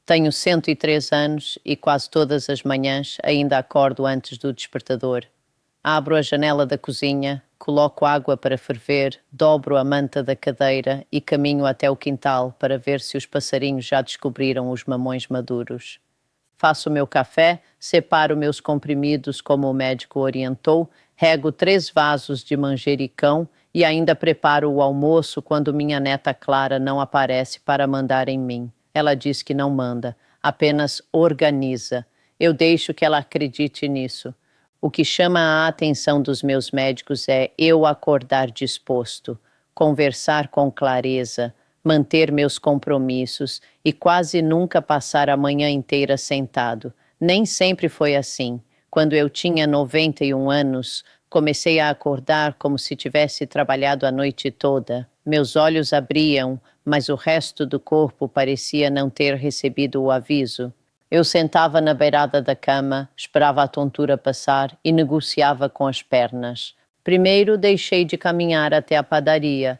Tenho 103 anos e quase todas as manhãs ainda acordo antes do despertador. Abro a janela da cozinha, coloco água para ferver, dobro a manta da cadeira e caminho até o quintal para ver se os passarinhos já descobriram os mamões maduros. Faço o meu café, separo meus comprimidos como o médico orientou, rego 3 vasos de manjericão e ainda preparo o almoço quando minha neta Clara não aparece para mandar em mim. Ela diz que não manda, apenas organiza. Eu deixo que ela acredite nisso. O que chama a atenção dos meus médicos é eu acordar disposto, conversar com clareza, manter meus compromissos e quase nunca passar a manhã inteira sentado. Nem sempre foi assim. Quando eu tinha 91 anos, comecei a acordar como se tivesse trabalhado a noite toda. Meus olhos abriam, mas o resto do corpo parecia não ter recebido o aviso. Eu sentava na beirada da cama, esperava a tontura passar e negociava com as pernas. Primeiro deixei de caminhar até a padaria.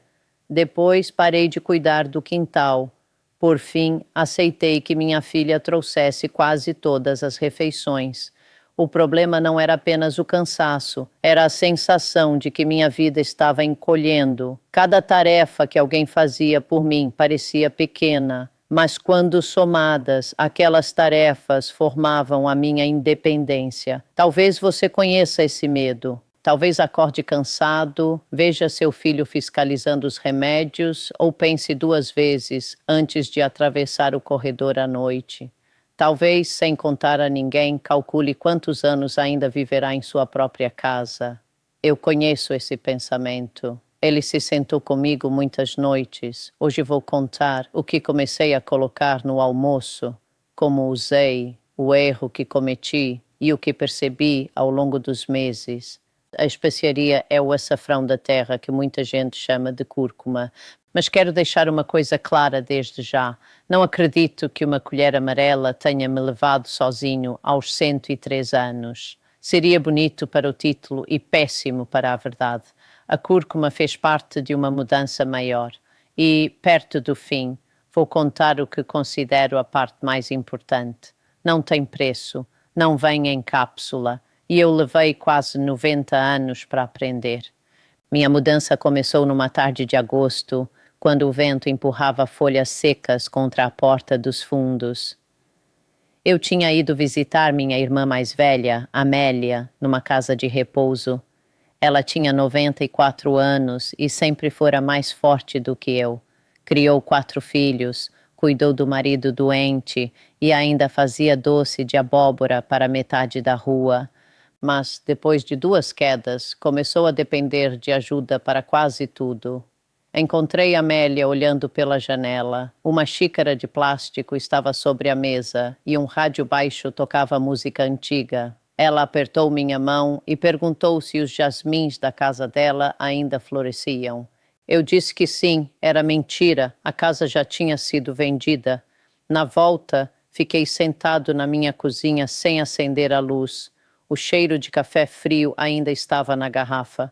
Depois parei de cuidar do quintal. Por fim, aceitei que minha filha trouxesse quase todas as refeições. O problema não era apenas o cansaço, era a sensação de que minha vida estava encolhendo. Cada tarefa que alguém fazia por mim parecia pequena, mas quando somadas, aquelas tarefas formavam a minha independência. Talvez você conheça esse medo. Talvez acorde cansado, veja seu filho fiscalizando os remédios ou pense 2 vezes antes de atravessar o corredor à noite. Talvez, sem contar a ninguém, calcule quantos anos ainda viverá em sua própria casa. Eu conheço esse pensamento. Ele se sentou comigo muitas noites. Hoje vou contar o que comecei a colocar no almoço, como usei, o erro que cometi e o que percebi ao longo dos meses. A especiaria é o açafrão da terra, que muita gente chama de cúrcuma. Mas quero deixar uma coisa clara desde já. Não acredito que uma colher amarela tenha me levado sozinho aos 103 anos. Seria bonito para o título e péssimo para a verdade. A cúrcuma fez parte de uma mudança maior. E, perto do fim, vou contar o que considero a parte mais importante. Não tem preço, não vem em cápsula. E eu levei quase 90 anos para aprender. Minha mudança começou numa tarde de agosto, quando o vento empurrava folhas secas contra a porta dos fundos. Eu tinha ido visitar minha irmã mais velha, Amélia, numa casa de repouso. Ela tinha 94 anos e sempre fora mais forte do que eu. Criou 4 filhos, cuidou do marido doente e ainda fazia doce de abóbora para metade da rua. Mas, depois de 2 quedas, começou a depender de ajuda para quase tudo. Encontrei Amélia olhando pela janela. Uma xícara de plástico estava sobre a mesa e um rádio baixo tocava música antiga. Ela apertou minha mão e perguntou se os jasmins da casa dela ainda floresciam. Eu disse que sim, era mentira, a casa já tinha sido vendida. Na volta, fiquei sentado na minha cozinha sem acender a luz. O cheiro de café frio ainda estava na garrafa.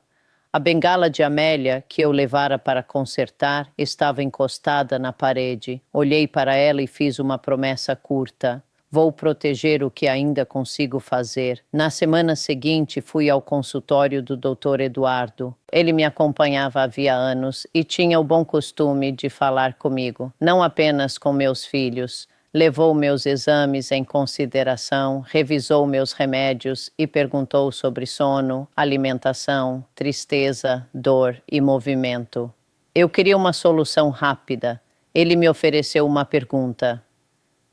A bengala de Amélia, que eu levara para consertar, estava encostada na parede. Olhei para ela e fiz uma promessa curta. Vou proteger o que ainda consigo fazer. Na semana seguinte, fui ao consultório do Dr. Eduardo. Ele me acompanhava havia anos e tinha o bom costume de falar comigo, não apenas com meus filhos. Levou meus exames em consideração, revisou meus remédios e perguntou sobre sono, alimentação, tristeza, dor e movimento. Eu queria uma solução rápida. Ele me ofereceu uma pergunta.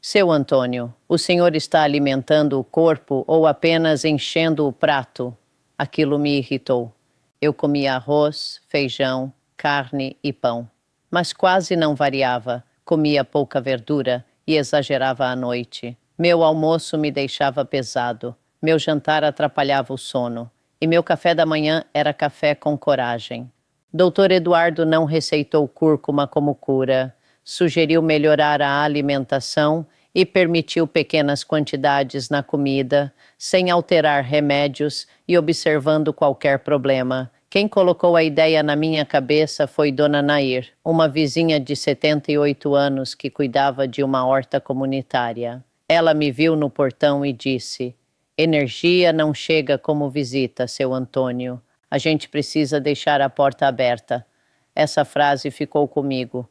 Seu Antônio, o senhor está alimentando o corpo ou apenas enchendo o prato? Aquilo me irritou. Eu comia arroz, feijão, carne e pão. Mas quase não variava. Comia pouca verdura e exagerava à noite. Meu almoço me deixava pesado, meu jantar atrapalhava o sono, e meu café da manhã era café com coragem. Dr. Eduardo não receitou cúrcuma como cura, sugeriu melhorar a alimentação e permitiu pequenas quantidades na comida, sem alterar remédios e observando qualquer problema, Quem colocou a ideia na minha cabeça foi Dona Nair, uma vizinha de 78 anos que cuidava de uma horta comunitária. Ela me viu no portão e disse: "Energia não chega como visita, seu Antônio. A gente precisa deixar a porta aberta." Essa frase ficou comigo.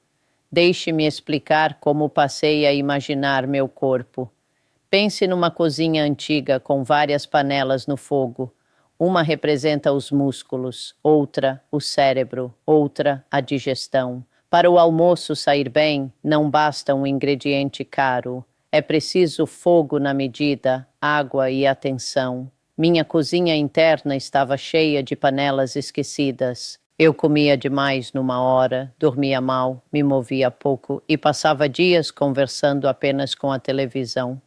Deixe-me explicar como passei a imaginar meu corpo. Pense numa cozinha antiga com várias panelas no fogo. Uma representa os músculos, outra o cérebro, outra a digestão. Para o almoço sair bem, não basta um ingrediente caro. É preciso fogo na medida, água e atenção. Minha cozinha interna estava cheia de panelas esquecidas. Eu comia demais numa hora, dormia mal, me movia pouco e passava dias conversando apenas com a televisão.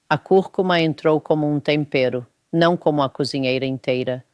A cúrcuma entrou como um tempero, não como a cozinheira inteira.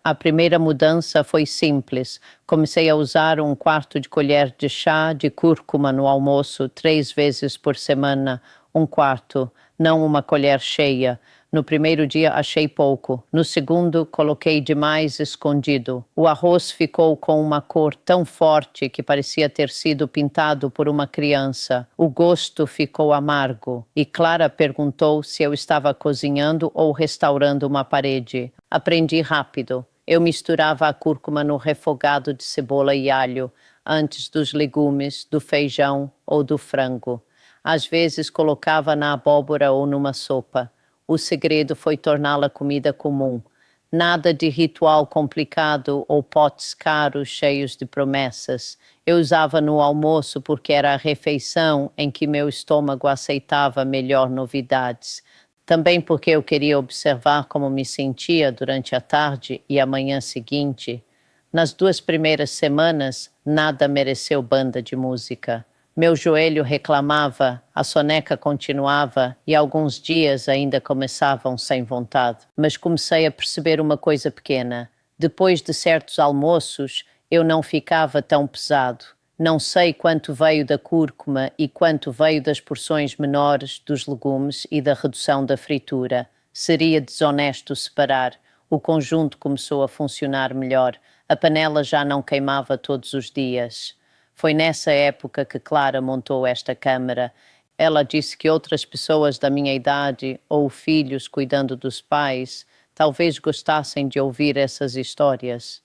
A primeira mudança foi simples. Comecei a usar 1/4 de colher de chá de cúrcuma no almoço 3 vezes por semana. 1/4, não uma colher cheia. No primeiro dia achei pouco. No segundo, coloquei demais escondido. O arroz ficou com uma cor tão forte que parecia ter sido pintado por uma criança. O gosto ficou amargo. E Clara perguntou se eu estava cozinhando ou restaurando uma parede. Aprendi rápido. Eu misturava a cúrcuma no refogado de cebola e alho, antes dos legumes, do feijão ou do frango. Às vezes colocava na abóbora ou numa sopa. O segredo foi torná-la comida comum. Nada de ritual complicado ou potes caros cheios de promessas. Eu usava no almoço porque era a refeição em que meu estômago aceitava melhor novidades. Também porque eu queria observar como me sentia durante a tarde e a manhã seguinte. Nas 2 primeiras semanas, nada mereceu banda de música. Meu joelho reclamava, a soneca continuava e alguns dias ainda começavam sem vontade. Mas comecei a perceber uma coisa pequena. Depois de certos almoços, eu não ficava tão pesado. Não sei quanto veio da cúrcuma e quanto veio das porções menores dos legumes e da redução da fritura. Seria desonesto separar. O conjunto começou a funcionar melhor. A panela já não queimava todos os dias. Foi nessa época que Clara montou esta câmara. Ela disse que outras pessoas da minha idade ou filhos cuidando dos pais talvez gostassem de ouvir essas histórias.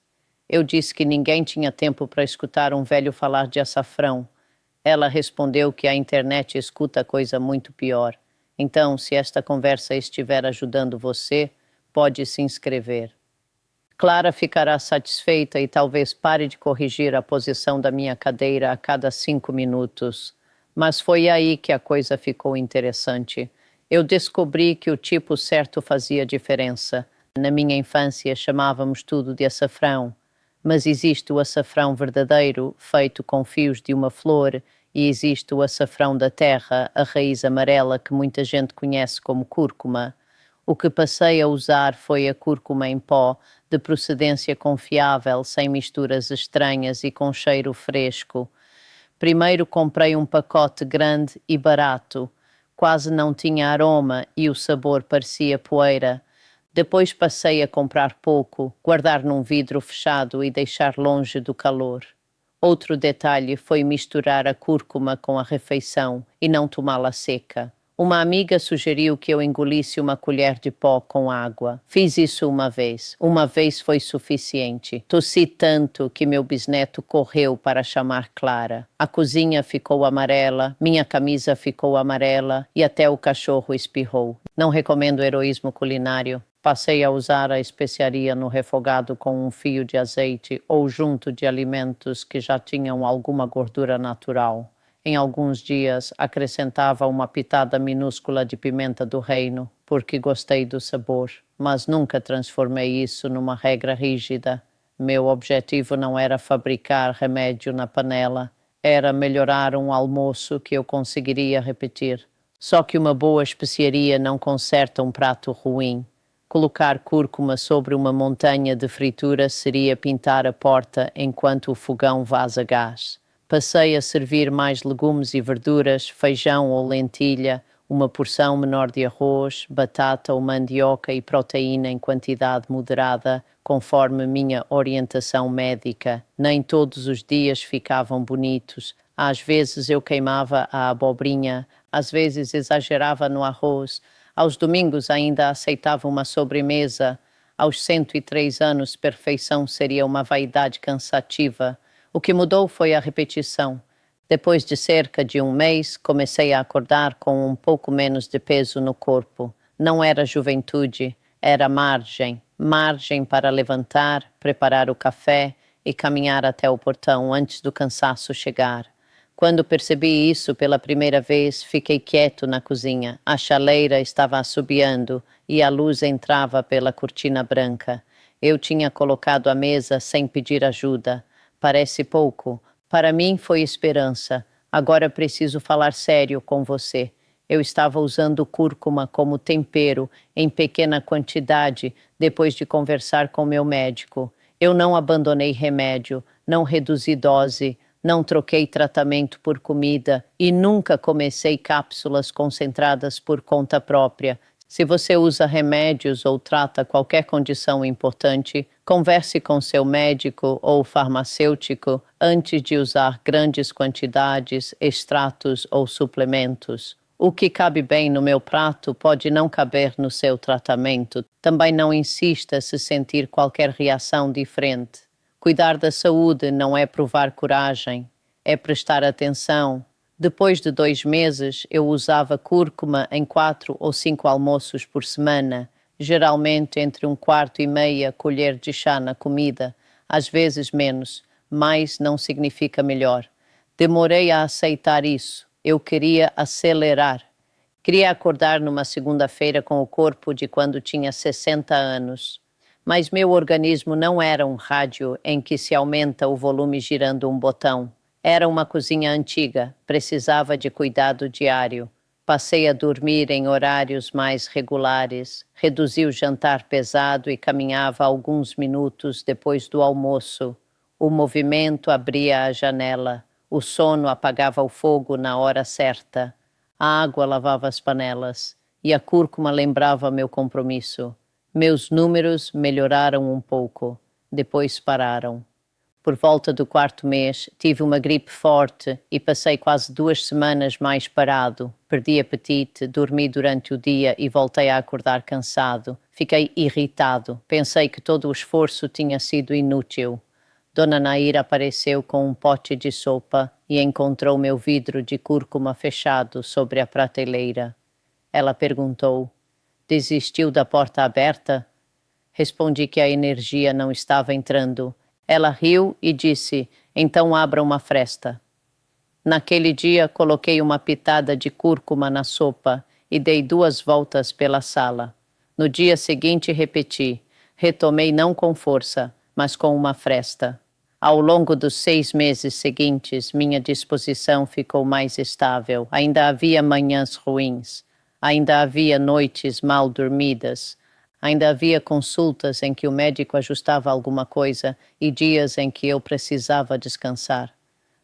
Eu disse que ninguém tinha tempo para escutar um velho falar de açafrão. Ela respondeu que a internet escuta coisa muito pior. Então, se esta conversa estiver ajudando você, pode se inscrever. Clara ficará satisfeita e talvez pare de corrigir a posição da minha cadeira a cada 5 minutos. Mas foi aí que a coisa ficou interessante. Eu descobri que o tipo certo fazia diferença. Na minha infância chamávamos tudo de açafrão, mas existe o açafrão verdadeiro, feito com fios de uma flor, e existe o açafrão da terra, a raiz amarela que muita gente conhece como cúrcuma. O que passei a usar foi a cúrcuma em pó, de procedência confiável, sem misturas estranhas e com cheiro fresco. Primeiro comprei um pacote grande e barato. Quase não tinha aroma e o sabor parecia poeira. Depois passei a comprar pouco, guardar num vidro fechado e deixar longe do calor. Outro detalhe foi misturar a cúrcuma com a refeição e não tomá-la seca. Uma amiga sugeriu que eu engolisse uma colher de pó com água. Fiz isso uma vez. Uma vez foi suficiente. Tossi tanto que meu bisneto correu para chamar Clara. A cozinha ficou amarela, minha camisa ficou amarela e até o cachorro espirrou. Não recomendo heroísmo culinário. Passei a usar a especiaria no refogado com um fio de azeite ou junto de alimentos que já tinham alguma gordura natural. Em alguns dias, acrescentava uma pitada minúscula de pimenta do reino, porque gostei do sabor, mas nunca transformei isso numa regra rígida. Meu objetivo não era fabricar remédio na panela, era melhorar um almoço que eu conseguiria repetir. Só que uma boa especiaria não conserta um prato ruim. Colocar cúrcuma sobre uma montanha de fritura seria pintar a porta enquanto o fogão vaza gás. Passei a servir mais legumes e verduras, feijão ou lentilha, uma porção menor de arroz, batata ou mandioca e proteína em quantidade moderada, conforme minha orientação médica. Nem todos os dias ficavam bonitos. Às vezes eu queimava a abobrinha, às vezes exagerava no arroz. Aos domingos ainda aceitava uma sobremesa. Aos 103 anos, perfeição seria uma vaidade cansativa. O que mudou foi a repetição. Depois de cerca de um mês, comecei a acordar com um pouco menos de peso no corpo. Não era juventude, era margem. Margem para levantar, preparar o café e caminhar até o portão antes do cansaço chegar. Quando percebi isso pela primeira vez, fiquei quieto na cozinha. A chaleira estava assobiando e a luz entrava pela cortina branca. Eu tinha colocado a mesa sem pedir ajuda. Parece pouco. Para mim foi esperança. Agora preciso falar sério com você. Eu estava usando cúrcuma como tempero em pequena quantidade depois de conversar com meu médico. Eu não abandonei remédio, não reduzi dose, não troquei tratamento por comida e nunca comecei cápsulas concentradas por conta própria. Se você usa remédios ou trata qualquer condição importante, converse com seu médico ou farmacêutico antes de usar grandes quantidades, extratos ou suplementos. O que cabe bem no meu prato pode não caber no seu tratamento. Também não insista se sentir qualquer reação diferente. Cuidar da saúde não é provar coragem, é prestar atenção. Depois de 2 meses, eu usava cúrcuma em 4 ou 5 almoços por semana, geralmente entre 1/4 e meia colher de chá na comida, às vezes menos, mais não significa melhor. Demorei a aceitar isso, eu queria acelerar. Queria acordar numa segunda-feira com o corpo de quando tinha 60 anos. Mas meu organismo não era um rádio em que se aumenta o volume girando um botão. Era uma cozinha antiga, precisava de cuidado diário. Passei a dormir em horários mais regulares, reduzi o jantar pesado e caminhava alguns minutos depois do almoço. O movimento abria a janela, o sono apagava o fogo na hora certa. A água lavava as panelas e a cúrcuma lembrava meu compromisso. Meus números melhoraram um pouco, depois pararam. Por volta do 4º mês, tive uma gripe forte e passei quase 2 semanas mais parado. Perdi apetite, dormi durante o dia e voltei a acordar cansado. Fiquei irritado. Pensei que todo o esforço tinha sido inútil. Dona Naira apareceu com um pote de sopa e encontrou meu vidro de cúrcuma fechado sobre a prateleira. Ela perguntou: "Desistiu da porta aberta?" Respondi que a energia não estava entrando. Ela riu e disse: "Então abra uma fresta." Naquele dia, coloquei uma pitada de cúrcuma na sopa e dei 2 voltas pela sala. No dia seguinte, repeti. Retomei não com força, mas com uma fresta. Ao longo dos 6 meses seguintes, minha disposição ficou mais estável. Ainda havia manhãs ruins. Ainda havia noites mal dormidas. Ainda havia consultas em que o médico ajustava alguma coisa e dias em que eu precisava descansar.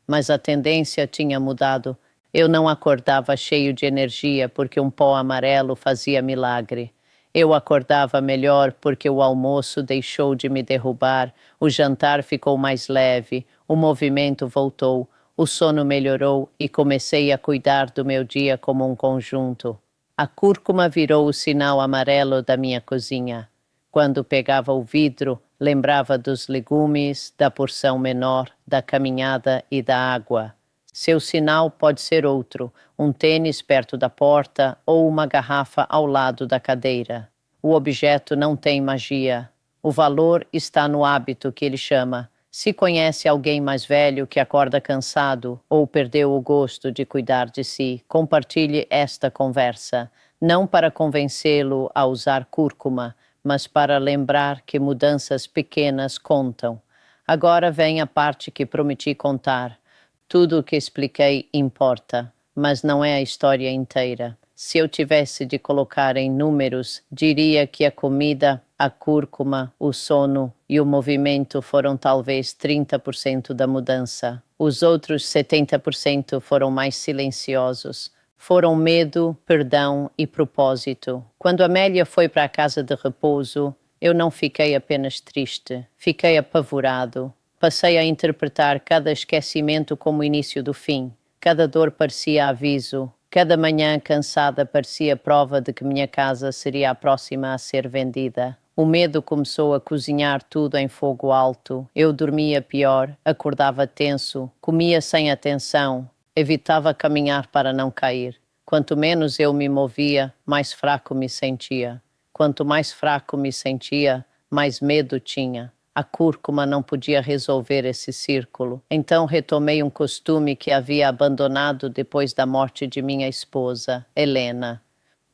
Mas a tendência tinha mudado. Eu não acordava cheio de energia porque um pó amarelo fazia milagre. Eu acordava melhor porque o almoço deixou de me derrubar, o jantar ficou mais leve, o movimento voltou, o sono melhorou e comecei a cuidar do meu dia como um conjunto. A cúrcuma virou o sinal amarelo da minha cozinha. Quando pegava o vidro, lembrava dos legumes, da porção menor, da caminhada e da água. Seu sinal pode ser outro, um tênis perto da porta ou uma garrafa ao lado da cadeira. O objeto não tem magia. O valor está no hábito que ele chama. Se conhece alguém mais velho que acorda cansado ou perdeu o gosto de cuidar de si, compartilhe esta conversa, não para convencê-lo a usar cúrcuma, mas para lembrar que mudanças pequenas contam. Agora vem a parte que prometi contar. Tudo o que expliquei importa, mas não é a história inteira. Se eu tivesse de colocar em números, diria que a comida, a cúrcuma, o sono e o movimento foram talvez 30% da mudança. Os outros 70% foram mais silenciosos, Foram medo, perdão e propósito. Quando Amélia foi para a casa de repouso, eu não fiquei apenas triste, fiquei apavorado. Passei a interpretar cada esquecimento como o início do fim. Cada dor parecia aviso. Cada manhã cansada parecia prova de que minha casa seria a próxima a ser vendida. O medo começou a cozinhar tudo em fogo alto. Eu dormia pior, acordava tenso, comia sem atenção, evitava caminhar para não cair. Quanto menos eu me movia, mais fraco me sentia. Quanto mais fraco me sentia, mais medo tinha. A cúrcuma não podia resolver esse círculo. Então retomei um costume que havia abandonado depois da morte de minha esposa, Helena.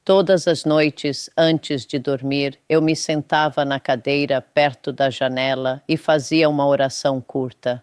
Todas as noites, antes de dormir, eu me sentava na cadeira perto da janela e fazia uma oração curta.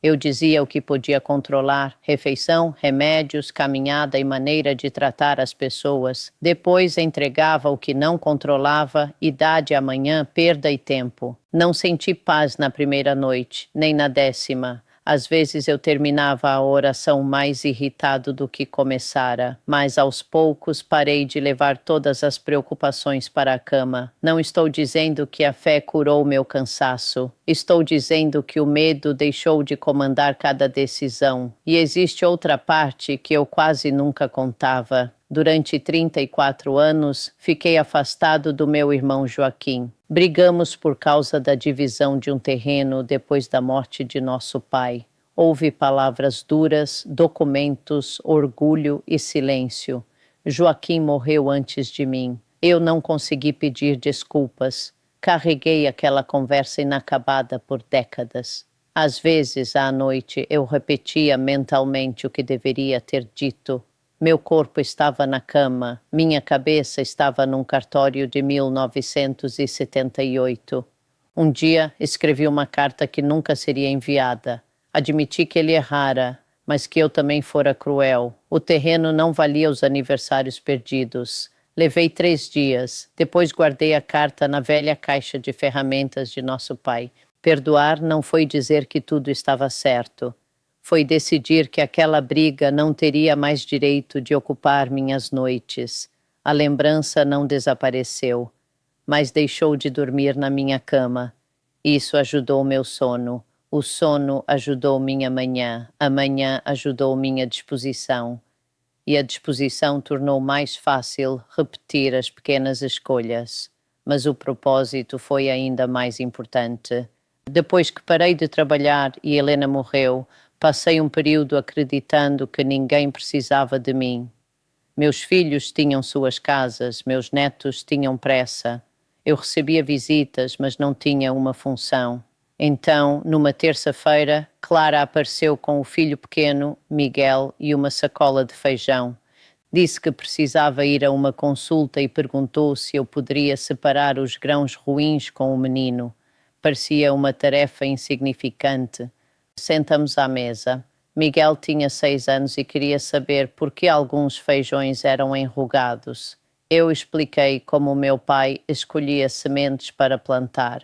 Eu dizia o que podia controlar: refeição, remédios, caminhada e maneira de tratar as pessoas. Depois entregava o que não controlava: idade amanhã, perda e tempo. Não senti paz na primeira noite, nem na 10ª. Às vezes eu terminava a oração mais irritado do que começara, mas aos poucos parei de levar todas as preocupações para a cama. Não estou dizendo que a fé curou meu cansaço. Estou dizendo que o medo deixou de comandar cada decisão. E existe outra parte que eu quase nunca contava. Durante 34 anos, fiquei afastado do meu irmão Joaquim. Brigamos por causa da divisão de um terreno depois da morte de nosso pai. Houve palavras duras, documentos, orgulho e silêncio. Joaquim morreu antes de mim. Eu não consegui pedir desculpas. Carreguei aquela conversa inacabada por décadas. Às vezes, à noite, eu repetia mentalmente o que deveria ter dito. Meu corpo estava na cama, minha cabeça estava num cartório de 1978. Um dia escrevi uma carta que nunca seria enviada. Admiti que ele errara, mas que eu também fora cruel. O terreno não valia os aniversários perdidos. Levei 3 dias. Depois guardei a carta na velha caixa de ferramentas de nosso pai. Perdoar não foi dizer que tudo estava certo. Foi decidir que aquela briga não teria mais direito de ocupar minhas noites. A lembrança não desapareceu, mas deixou de dormir na minha cama. Isso ajudou meu sono. O sono ajudou minha manhã. A manhã ajudou minha disposição. E a disposição tornou mais fácil repetir as pequenas escolhas. Mas o propósito foi ainda mais importante. Depois que parei de trabalhar e Helena morreu, passei um período acreditando que ninguém precisava de mim. Meus filhos tinham suas casas, meus netos tinham pressa. Eu recebia visitas, mas não tinha uma função. Então, numa terça-feira, Clara apareceu com o filho pequeno, Miguel, e uma sacola de feijão. Disse que precisava ir a uma consulta e perguntou se eu poderia separar os grãos ruins com o menino. Parecia uma tarefa insignificante. Sentamos à mesa. Miguel tinha 6 anos e queria saber por que alguns feijões eram enrugados. Eu expliquei como o meu pai escolhia sementes para plantar.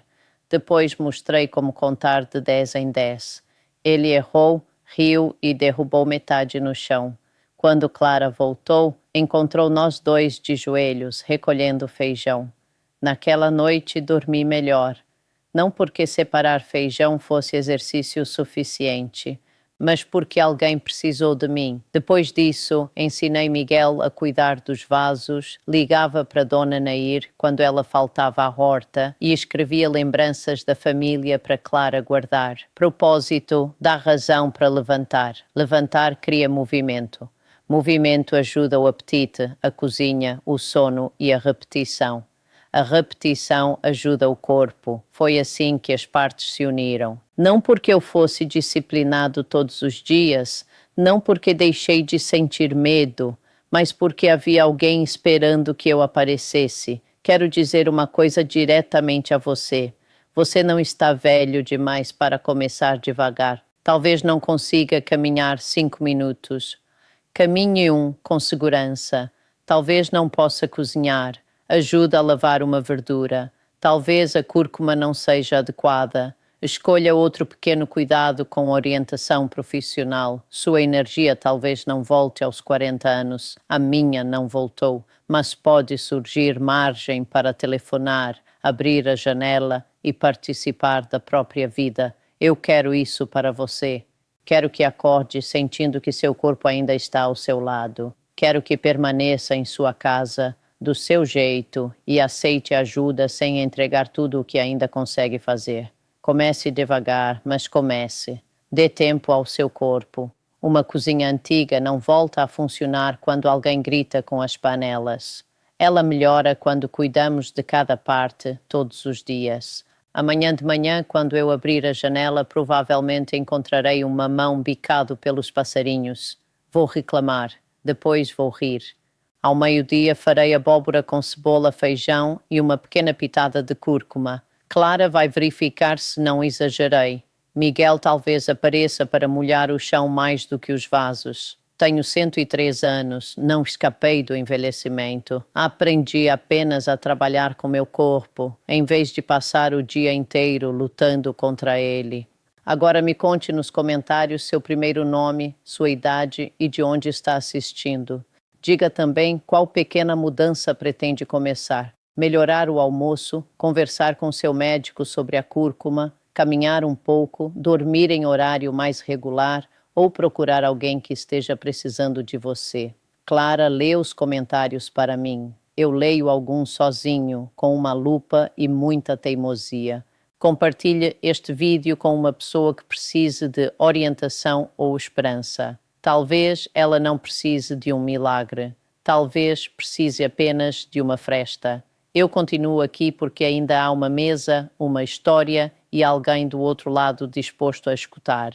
Depois mostrei como contar de 10 em 10. Ele errou, riu e derrubou metade no chão. Quando Clara voltou, encontrou nós dois de joelhos, recolhendo feijão. Naquela noite dormi melhor. Não porque separar feijão fosse exercício suficiente, mas porque alguém precisou de mim. Depois disso, ensinei Miguel a cuidar dos vasos, ligava para Dona Nair quando ela faltava à horta e escrevia lembranças da família para Clara guardar. Propósito dá razão para levantar. Levantar cria movimento. Movimento ajuda o apetite, a cozinha, o sono e a repetição. A repetição ajuda o corpo. Foi assim que as partes se uniram. Não porque eu fosse disciplinado todos os dias, não porque deixei de sentir medo, mas porque havia alguém esperando que eu aparecesse. Quero dizer uma coisa diretamente a você. Você não está velho demais para começar devagar. Talvez não consiga caminhar 5 minutos. Caminhe com segurança. Talvez não possa cozinhar. Ajuda a lavar uma verdura. Talvez a cúrcuma não seja adequada. Escolha outro pequeno cuidado com orientação profissional. Sua energia talvez não volte aos 40 anos. A minha não voltou, mas pode surgir margem para telefonar, abrir a janela e participar da própria vida. Eu quero isso para você. Quero que acorde sentindo que seu corpo ainda está ao seu lado. Quero que permaneça em sua casa, do seu jeito, e aceite ajuda sem entregar tudo o que ainda consegue fazer. Comece devagar, mas comece. Dê tempo ao seu corpo. Uma cozinha antiga não volta a funcionar quando alguém grita com as panelas. Ela melhora quando cuidamos de cada parte, todos os dias. Amanhã de manhã, quando eu abrir a janela, provavelmente encontrarei um mamão bicado pelos passarinhos. Vou reclamar, depois vou rir. Ao meio-dia farei abóbora com cebola, feijão e uma pequena pitada de cúrcuma. Clara vai verificar se não exagerei. Miguel talvez apareça para molhar o chão mais do que os vasos. Tenho 103 anos, não escapei do envelhecimento. Aprendi apenas a trabalhar com meu corpo, em vez de passar o dia inteiro lutando contra ele. Agora me conte nos comentários seu primeiro nome, sua idade e de onde está assistindo. Diga também qual pequena mudança pretende começar. Melhorar o almoço, conversar com seu médico sobre a cúrcuma, caminhar um pouco, dormir em horário mais regular ou procurar alguém que esteja precisando de você. Clara lê os comentários para mim. Eu leio alguns sozinho, com uma lupa e muita teimosia. Compartilhe este vídeo com uma pessoa que precise de orientação ou esperança. Talvez ela não precise de um milagre. Talvez precise apenas de uma fresta. Eu continuo aqui porque ainda há uma mesa, uma história e alguém do outro lado disposto a escutar.